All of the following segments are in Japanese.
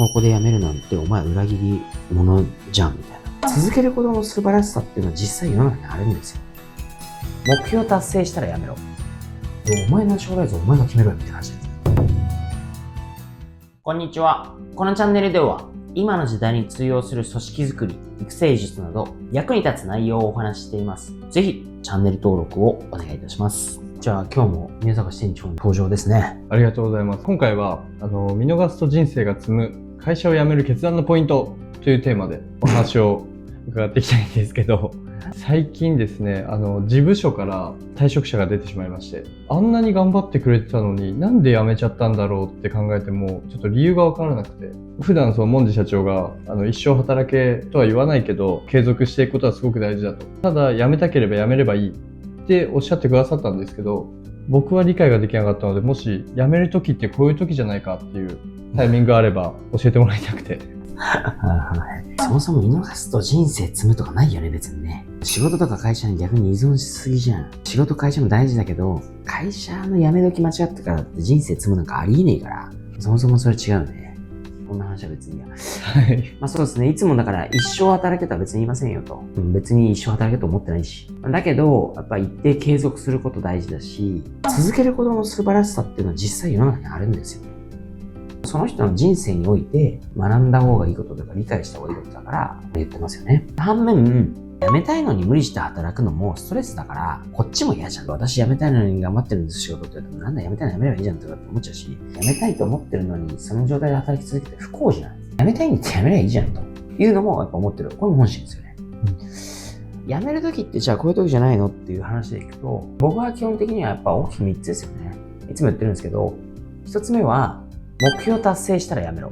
ここで辞めるなんてお前裏切り者じゃんみたいな。続けることの素晴らしさっていうのは実際世の中にあるんですよ。目標達成したら辞めろ。お前の将来像お前が決めろよって話です。こんにちは。このチャンネルでは今の時代に通用する組織づくり、育成術など役に立つ内容をお話ししています。ぜひチャンネル登録をお願いいたします。じゃあ今日も宮坂支店長の登場ですね。ありがとうございます。今回は見逃すと人生が積む会社を辞める決断のポイントというテーマでお話を伺っていきたいんですけど、最近ですね、事務所から退職者が出てしまいまして、あんなに頑張ってくれてたのになんで辞めちゃったんだろうって考えてもちょっと理由がわからなくて、普段モンジ社長が一生働けとは言わないけど継続していくことはすごく大事だと、ただ辞めたければ辞めればいいっておっしゃってくださったんですけど、僕は理解ができなかったので、もし辞める時ってこういう時じゃないかっていうタイミングがあれば教えてもらいたくて。そもそも見逃すと人生積むとかないよね、別にね。仕事とか会社に逆に依存しすぎじゃん。仕事会社も大事だけど、会社の辞め時間違ったからって人生積むなんかありえねえから、そもそもそれ違うね。こんな話は別にいいや。はい。まあそうですね。いつもだから一生働けとは別に言いませんよと。別に一生働けと思ってないし。だけど、やっぱ一定継続すること大事だし、続けることの素晴らしさっていうのは実際世の中にあるんですよ。その人の人生において学んだ方がいいこととか理解した方がいいことだから言ってますよね。反面、辞めたいのに無理して働くのもストレスだから、こっちも嫌じゃん。私辞めたいのに頑張ってるんです仕事って言うと、なんだ辞めたいの辞めればいいじゃんって思っちゃうし、辞めたいと思ってるのにその状態で働き続けて不幸じゃない。辞めたいんだって辞めればいいじゃんというのもやっぱ思ってる。これも本心ですよね。辞める時ってじゃあこういう時じゃないのっていう話でいくと、僕は基本的にはやっぱ大きく3つですよね。いつも言ってるんですけど、1つ目は目標達成したら辞めろ。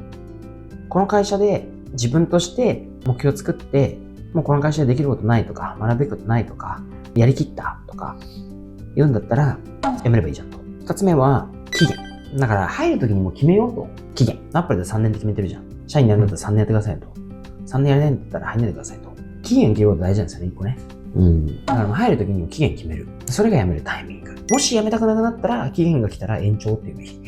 この会社で自分として目標を作って、もうこの会社でできることないとか、学ぶべきことないとか、やりきったとか言うんだったら辞めればいいじゃんと。2つ目は期限。だから入る時にもう決めようと。期限。アップルで3年って決めてるじゃん。社員になるんだったら3年やってくださいと。3年やれないんだったら入んないでくださいと。期限決めること大事なんですよね、1個ね。だから入る時にも期限決める。それが辞めるタイミング。もし辞めたくなくなったら、期限が来たら延長っていうべき。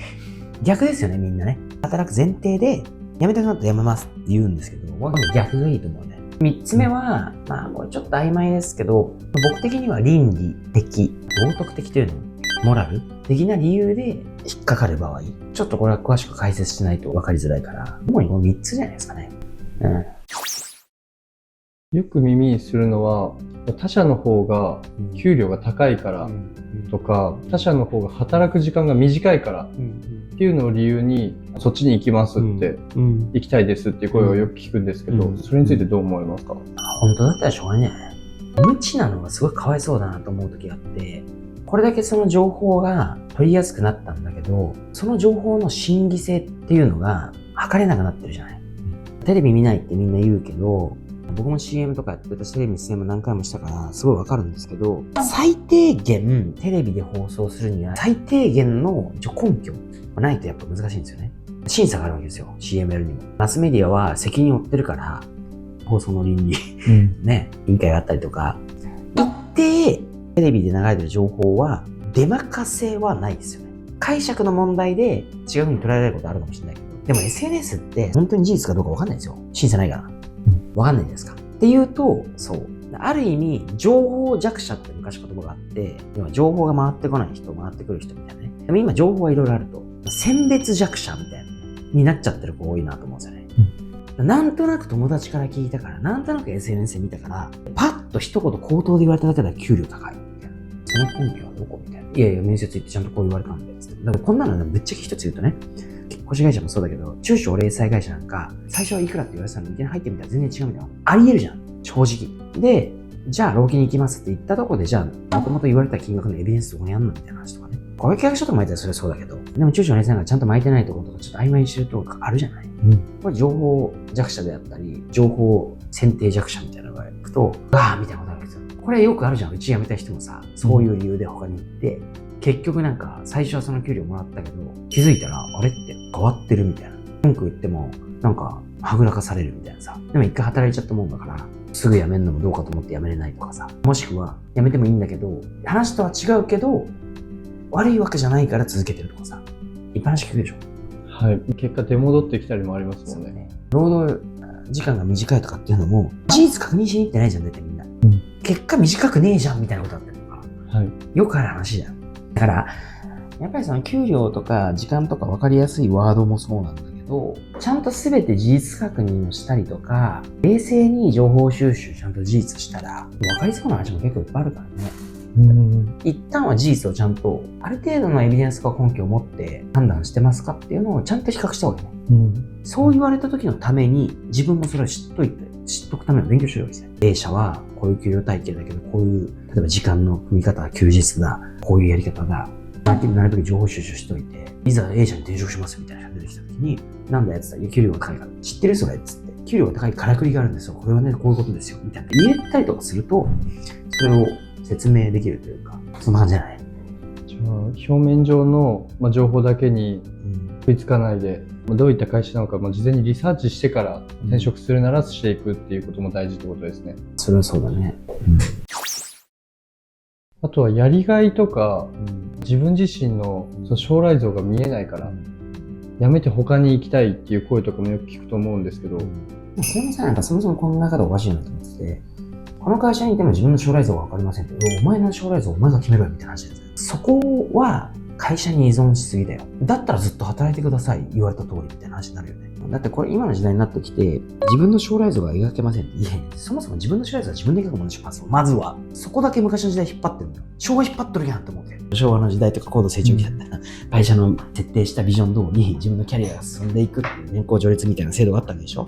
逆ですよね、みんなね。働く前提で、辞めたくなったら辞めますって言うんですけど、僕は逆がいいと思うね。3つ目は、これちょっと曖昧ですけど、僕的には倫理的、道徳的というの、モラル的な理由で引っかかる場合、ちょっとこれは詳しく解説しないと分かりづらいから、主にこの3つじゃないですかね。よく耳にするのは、他社の方が給料が高いからとか、他社の方が働く時間が短いからっていうのを理由に、そっちに行きますって、行きたいですっていう声をよく聞くんですけど、それについてどう思われますか？本当だったらしょうがないね。無知なのがすごいかわいそうだなと思う時があって、これだけその情報が取りやすくなったんだけど、その情報の真偽性っていうのが測れなくなってるじゃない。テレビ見ないってみんな言うけど、僕も CM とかやってたし、テレビの CM 何回もしたからすごいわかるんですけど、最低限テレビで放送するには最低限の根拠がないとやっぱ難しいんですよね。審査があるわけですよ、CM やるにも。マスメディアは責任を負ってるから、放送の倫理、ね、委員会があったりとか、一定テレビで流れてる情報は出任せはないですよね。解釈の問題で違う風に捉えられることあるかもしれないけど、でも SNS って本当に事実かどうかわかんないですよ。審査ないから。わかんないじゃないですか。っていうと、そう。ある意味、情報弱者って昔言葉があって、今情報が回ってこない人、回ってくる人みたいなね。でも今情報がいろいろあると、選別弱者みたいな、になっちゃってる子多いなと思うんですよね。なんとなく友達から聞いたから、なんとなく SNS で見たから、パッと一言口頭で言われただけで給料高いみたいな。その根拠はどこみたいな。いやいや、面接行ってちゃんとこう言われたんで、つって。だからこんなのぶっちゃけ一つ言うとね、結構会社もそうだけど、中小零細会社なんか、最初はいくらって言われてたのに、いきなり入ってみたら全然違うみたいな。あり得るじゃん。正直。で、じゃあ、労基に行きますって言ったとこで、じゃあ、もともと言われた金額のエビデンスどこにあんのみたいな話とかね。こういう契約書とか巻いたらそれはそうだけど、でも中小零細がちゃんと巻いてないところとか、ちょっと曖昧にしてるところがあるじゃない。これ情報弱者であったり、情報選定弱者みたいなのがいくと、みたいなことあるんですよ。これよくあるじゃん。うち辞めた人もさ、そういう理由で他に行って、結局なんか最初はその給料もらったけど、気づいたらあれって変わってるみたいな。文句言ってもなんかはぐらかされるみたいなさ。でも一回働いちゃったもんだから、すぐ辞めるのもどうかと思って辞めれないとかさ。もしくは辞めてもいいんだけど、話とは違うけど、悪いわけじゃないから続けてるとかさ。一般話聞くでしょ。はい。結果出戻ってきたりもありますもんね。労働時間が短いとかっていうのも、事実確認しに行ってないじゃん、大体みんな。結果短くねえじゃん、みたいなことだってるのか。はい。よくある話じゃん。だから、やっぱりその給料とか時間とか分かりやすいワードもそうなんだけど、ちゃんと全て事実確認をしたりとか、冷静に情報収集ちゃんと事実したら、分かりそうな話も結構いっぱいあるからね。一旦は事実をちゃんと、ある程度のエビデンスか根拠を持って判断してますかっていうのをちゃんと比較したわけね。そう言われた時のために、自分もそれを知っとくための勉強してるわけですよ。A 社はこういう給料体系だけど、こういう、例えば時間の組み方は休日だ、こういうやり方だ、なるべく情報収集しておいて、いざ A 社に転職しますみたいな人が出てきた時に、なんだやつだ、給料が高いから、知ってるそれっつって、給料が高いからくりがあるんですよ。これはね、こういうことですよ。みたいな。言えたりとかすると、それを説明できるというか、そんな感じじゃない？じゃあ、表面上の、情報だけに食いつかないで、どういった会社なのか、事前にリサーチしてから転職するならしていくっていうことも大事ってことですね。それはそうだね。あとはやりがいとか、自分自身のその将来像が見えないから、辞めて他に行きたいっていう声とかもよく聞くと思うんですけど。それもさ、なんかそもそも考え方おかしいなと思ってて、この会社にいても自分の将来像がわかりませんって、お前の将来像お前が決めろよみたいな話ですよ。そこは会社に依存しすぎだよ。だったらずっと働いてください。言われた通りみたいな話になるよね。だってこれ今の時代になってきて、自分の将来像が描けませんって。いや、そもそも自分の将来像は自分で描くものにします。まずは。そこだけ昔の時代引っ張ってるんだよ。昭和引っ張っとるやんって思うけど。昭和の時代とか高度成長期だったら、会社の設定したビジョン通り自分のキャリアが進んでいくっていう年功序列みたいな制度があったわけでしょ。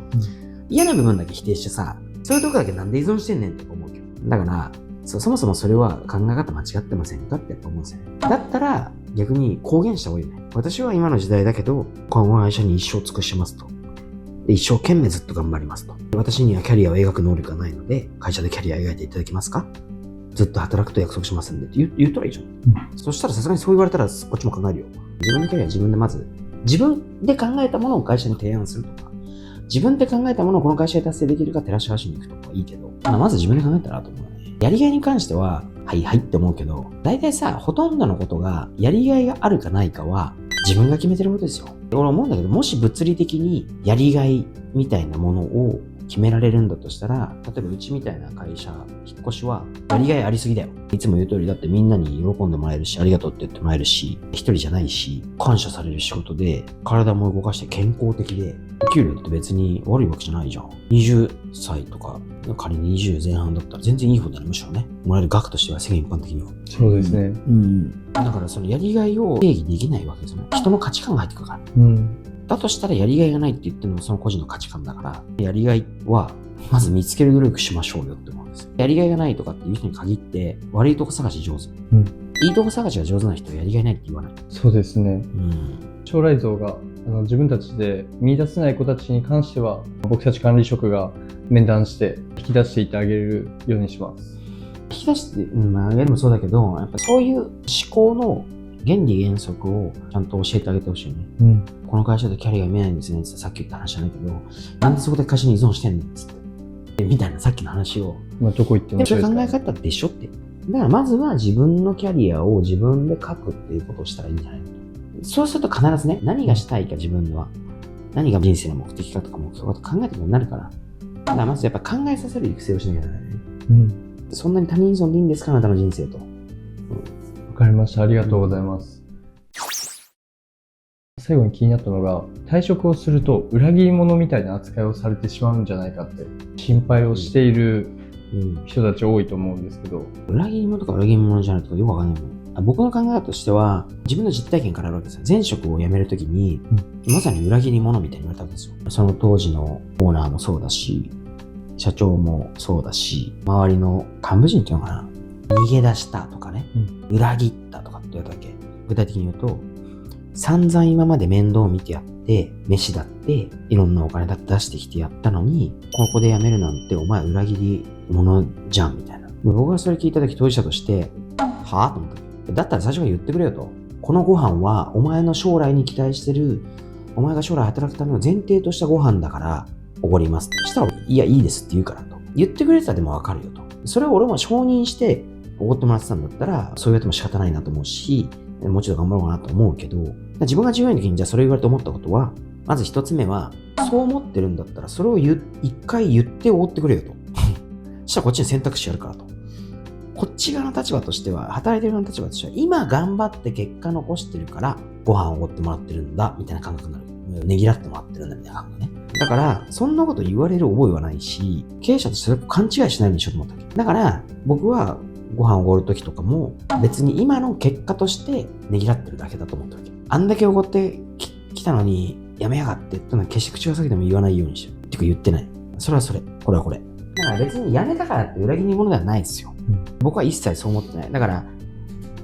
嫌な部分だけ否定してさ、そういうとこだけなんで依存してんねんって思うけど。だから、そもそもそれは考え方間違ってませんかってやっぱ思うんですよね。だったら逆に公言した方がいいよね。私は今の時代だけど、この会社に一生尽くしますと。で一生懸命ずっと頑張りますと。私にはキャリアを描く能力がないので、会社でキャリアを描いていただけますか？ずっと働くと約束しますんでって言ったらいいじゃん。そしたらさすがにそう言われたらこっちも考えるよ。自分のキャリアは自分でまず、自分で考えたものを会社に提案するとか、自分で考えたものをこの会社で達成できるか照らし合わせに行くとかはいいけど、まず自分で考えたらと思うね。やりがいに関しては、はいはいって思うけど、大体さ、ほとんどのことが、やりがいがあるかないかは、自分が決めてることですよ。俺思うんだけど、もし物理的にやりがいみたいなものを決められるんだとしたら、例えばうちみたいな会社、引っ越しは、やりがいありすぎだよ。いつも言う通り、だってみんなに喜んでもらえるし、ありがとうって言ってもらえるし、一人じゃないし、感謝される仕事で、体も動かして健康的で、給料って別に悪いわけじゃないじゃん。20歳とか、仮に20前半だったら全然いい方だね、むしろね。もらえる額としては世間一般的には。そうですね。だからそのやりがいを定義できないわけですよね。人の価値観が入ってくるから。だとしたらやりがいがないって言ってるのもその個人の価値観だから、やりがいはまず見つける努力しましょうよって思うんですよ。やりがいがないとかっていう人に限って悪いとこ探し上手。いいとこ探しが上手な人はやりがいないって言わない。そうですね。将来像が自分たちで見出せない子たちに関しては、僕たち管理職が面談して引き出していってあげるようにします。引き出して、あげるもそうだけど、やっぱそういう思考の原理原則をちゃんと教えてあげてほしいね。この会社でキャリアが見えないんですねってさっき言った話じゃないけど、なんでそこで会社に依存してんのっつって。みたいなさっきの話を。どこ行ってもそういう考え方でしょって。だからまずは自分のキャリアを自分で書くっていうことをしたらいいんじゃないの？そうすると必ずね、何がしたいか自分では、何が人生の目的かとか目標かとか考えてくるようになるから。だからまずやっぱ考えさせる育成をしなきゃならないね。そんなに他人依存でいいんですか、あなたの人生と。わかりました。ありがとうございます。最後に気になったのが、退職をすると裏切り者みたいな扱いをされてしまうんじゃないかって心配をしている人たち多いと思うんですけど。裏切り者とか裏切り者じゃないとかよくわかんないもん。僕の考え方としては、自分の実体験からあるわけですよ。前職を辞めるときに、まさに裏切り者みたいに言われたわけですよ。その当時のオーナーもそうだし、社長もそうだし、周りの幹部陣っていうのかな、逃げ出したとかね、裏切ったとかって言われたわけ。具体的に言うと、散々今まで面倒を見てやって、飯だって、いろんなお金だって出してきてやったのに、ここで辞めるなんてお前裏切り者じゃんみたいな。僕がそれ聞いたとき当事者として、はぁと思った。だったら最初から言ってくれよと。このご飯はお前の将来に期待してる、お前が将来働くための前提としたご飯だからおごりますって。したら、いや、いいですって言うからと。言ってくれてたらでもわかるよと。それを俺も承認しておごってもらってたんだったら、そう言われても仕方ないなと思うし、もうちょっと頑張ろうかなと思うけど、自分が14の時にじゃあそれ言われて思ったことは、まず一つ目は、そう思ってるんだったら、それを一回言っておごってくれよと。そしたらこっちに選択肢あるからと。こっち側の立場としては、働いてる側の立場としては、今頑張って結果残してるから、ご飯をおごってもらってるんだ、みたいな感覚になる。ねぎらってもらってるんだ、みたいな感覚ね。だから、そんなこと言われる覚えはないし、経営者としてそれを勘違いしないようにしようと思ったわけ。だから、僕はご飯をおごるときとかも、別に今の結果としてねぎらってるだけだと思ったわけ。あんだけおごってきたのに、やめやがってってのは決して口が裂けても言わないようにしよう。てか言ってない。それはそれ。これはこれ。だから別にやめたからって裏切り者ではないですよ。僕は一切そう思ってない。だから、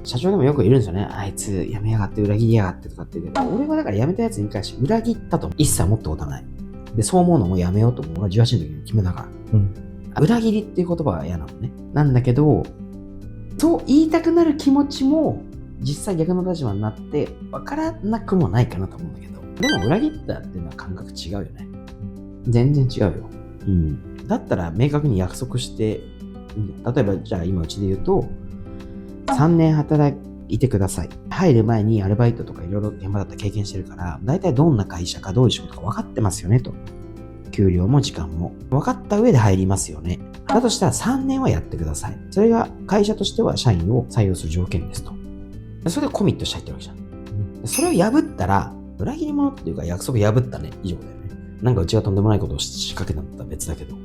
社長でもよくいるんですよね。あいつ辞めやがって裏切りやがってとかって言うけど、俺はだから辞めたやつに関して裏切ったと一切思ったことはない。で、そう思うのもやめようと僕は18の時に決めたから。裏切りっていう言葉は嫌なのね。なんだけど、そう言いたくなる気持ちも実際逆の立場になって分からなくもないかなと思うんだけど、でも裏切ったっていうのは感覚違うよね。全然違うよ。だったら明確に約束して、例えばじゃあ今うちで言うと、3年働いてください。入る前にアルバイトとかいろいろ現場だったら経験してるから、大体どんな会社かどういう仕事か分かってますよねと。給料も時間も分かった上で入りますよね。だとしたら3年はやってください。それが会社としては社員を採用する条件ですと。それでコミットしちゃってるわけじゃん。それを破ったら、裏切り者っていうか約束破ったね、以上だよね。なんかうちがとんでもないことを仕掛けたんだったら別だけど、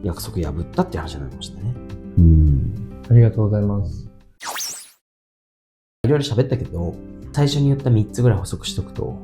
約束破ったって話になりましたね。ありがとうございます。いろいろ喋ったけど、最初に言った3つぐらい補足しとくと、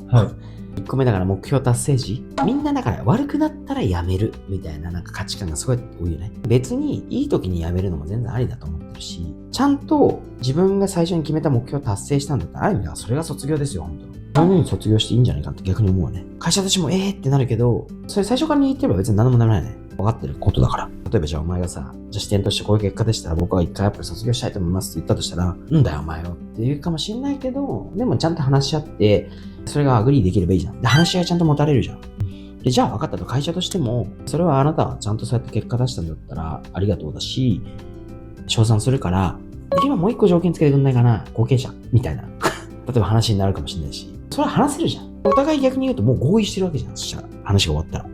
1個目だから目標達成時、みんなだから悪くなったらやめるみたいななんか価値観がすごい多いよね。別にいい時にやめるのも全然ありだと思ってるし、ちゃんと自分が最初に決めた目標を達成したんだったら、ある意味ではそれが卒業ですよ、本当に。そういう風に卒業していいんじゃないかって逆に思うよね。会社たちもってなるけど、それ最初から言ってれば別に何もならないね。分かってることだから。例えばじゃあお前がさ、じゃあ視点としてこういう結果でしたら僕は一回やっぱり卒業したいと思いますって言ったとしたら、んだよお前よって言うかもしれないけど、でもちゃんと話し合って、それがアグリーできればいいじゃん。で、話し合いちゃんと持たれるじゃん。で、じゃあ分かったと会社としても、それはあなたはちゃんとそうやって結果出したんだったらありがとうだし、称賛するから、できればもう一個条件つけてくんないかな、後継者みたいな。例えば話になるかもしれないし、それは話せるじゃん。お互い逆に言うともう合意してるわけじゃん。そしたら話が終わったら。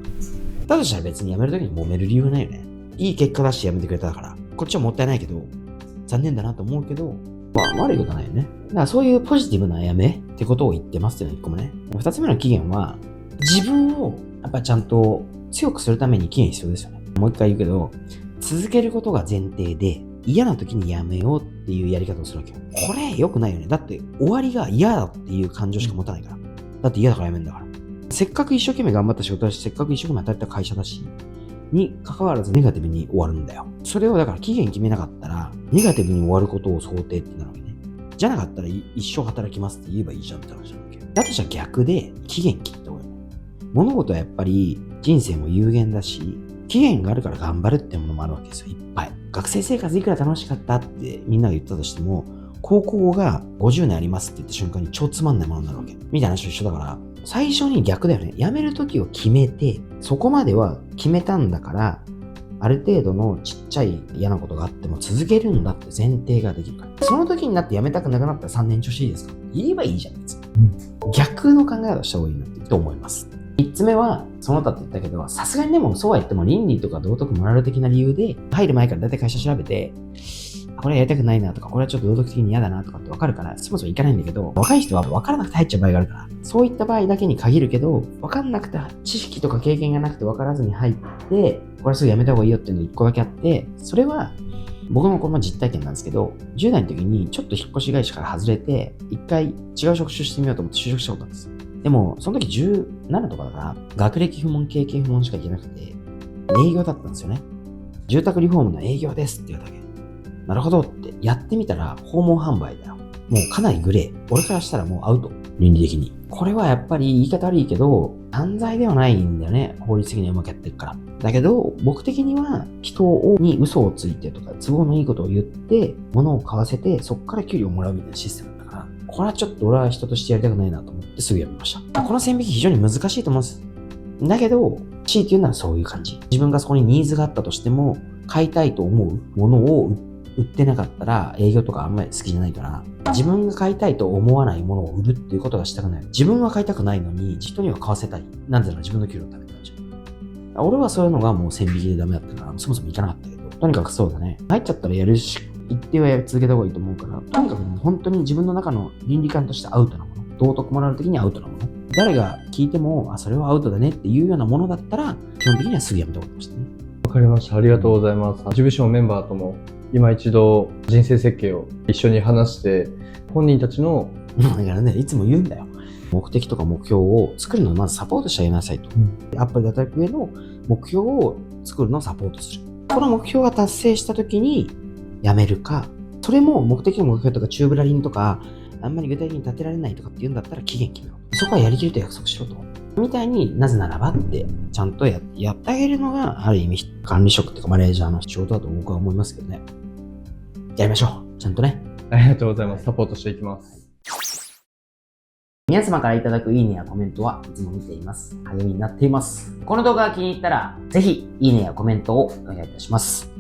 だとしたら別に辞めるときに揉める理由はないよね。いい結果出して辞めてくれたから、こっちはもったいないけど、残念だなと思うけど、まあ悪いことはないよね。だからそういうポジティブな辞めってことを言ってますっていうのが1個目ね。2つ目の期限は、自分をやっぱちゃんと強くするために期限必要ですよね。もう一回言うけど、続けることが前提で、嫌な時に辞めようっていうやり方をするわけよ。これ良くないよね。だって終わりが嫌だっていう感情しか持たないから。だって嫌だから辞めるんだから。せっかく一生懸命頑張った仕事だし、せっかく一生懸命働いた会社だし、に関わらずネガティブに終わるんだよ。それをだから期限決めなかったら、ネガティブに終わることを想定ってなるわけね。じゃなかったら一生働きますって言えばいいじゃんって話なわけ。だとしたら逆で期限切った方がいい。物事はやっぱり人生も有限だし、期限があるから頑張るってものもあるわけですよ、いっぱい。学生生活いくら楽しかったってみんなが言ったとしても、高校が50年ありますって言った瞬間に超つまんないものになるわけ。みたいな話と一緒だから、最初に逆だよね。辞める時を決めて、そこまでは決めたんだから、ある程度のちっちゃい嫌なことがあっても続けるんだって前提ができるから。その時になって辞めたくなくなったら3年調子いいですか？言えばいいじゃん、別に。逆の考え方をした方がいいなって思います。3つ目は、その他って言ったけど、さすがにでもそうは言っても倫理とか道徳モラル的な理由で、入る前から大体会社調べて、これやりたくないなとか、これはちょっと道徳的に嫌だなとかって分かるから、そもそも行かないんだけど、若い人は分からなくて入っちゃう場合があるから、そういった場合だけに限るけど、分かんなくて、知識とか経験がなくて分からずに入って、これすぐやめた方がいいよっていうのが1個だけあって、それは、僕のこの実体験なんですけど、10代の時にちょっと引っ越し会社から外れて、1回違う職種してみようと思って就職したことなんです。でも、その時17とかだから、学歴不問、経験不問しか行けなくて、営業だったんですよね。住宅リフォームの営業ですって言うだけ。なるほどってやってみたら訪問販売だよ。もうかなりグレー。俺からしたらもうアウト。倫理的に。これはやっぱり言い方悪いけど、犯罪ではないんだよね。法律的にはうまくやってるから。だけど、僕的には人に嘘をついてとか、都合のいいことを言って、物を買わせて、そこから給料をもらうみたいなシステムだから、これはちょっと俺は人としてやりたくないなと思ってすぐやめました。この線引き非常に難しいと思うんです。だけど、強いて言うのはそういう感じ。自分がそこにニーズがあったとしても、買いたいと思うものを売っ売ってなかったら営業とかあんまり好きじゃないから、自分が買いたいと思わないものを売るっていうことがしたくない。自分は買いたくないのに人には買わせたい。なんでなら自分の給料のためになっちゃう。俺はそういうのがもう線引きでダメだったから、そもそも行かなかったけど、とにかくそうだね。入っちゃったらやるし、一定はやり続けた方がいいと思うから、とにかく本当に自分の中の倫理観としてアウトなもの。道徳モラル的にアウトなもの。誰が聞いても、それはアウトだねっていうようなものだったら、基本的にはすぐやめておきましたね。わかりました。ありがとうございます。事務所のメンバーとも今一度人生設計を一緒に話して、本人たちのだからね、いつも言うんだよ。目的とか目標を作るのをまずサポートしてあげなさいと。アップルで働く上の目標を作るのをサポートする。この目標が達成した時にやめるか、それも目的の目標とかチューブラリンとか、あんまり具体的に立てられないとかっていうんだったら期限決めろ。そこはやりきると約束しろと。みたいになぜならばってちゃんとやってあげるのがある意味管理職っていうかマネージャーの仕事だと僕は思いますけどね。やりましょう。ちゃんとね。ありがとうございます。サポートしていきます。皆様からいただくいいねやコメントはいつも見ています。励みになっています。この動画が気に入ったら、ぜひいいねやコメントをお願いいたします。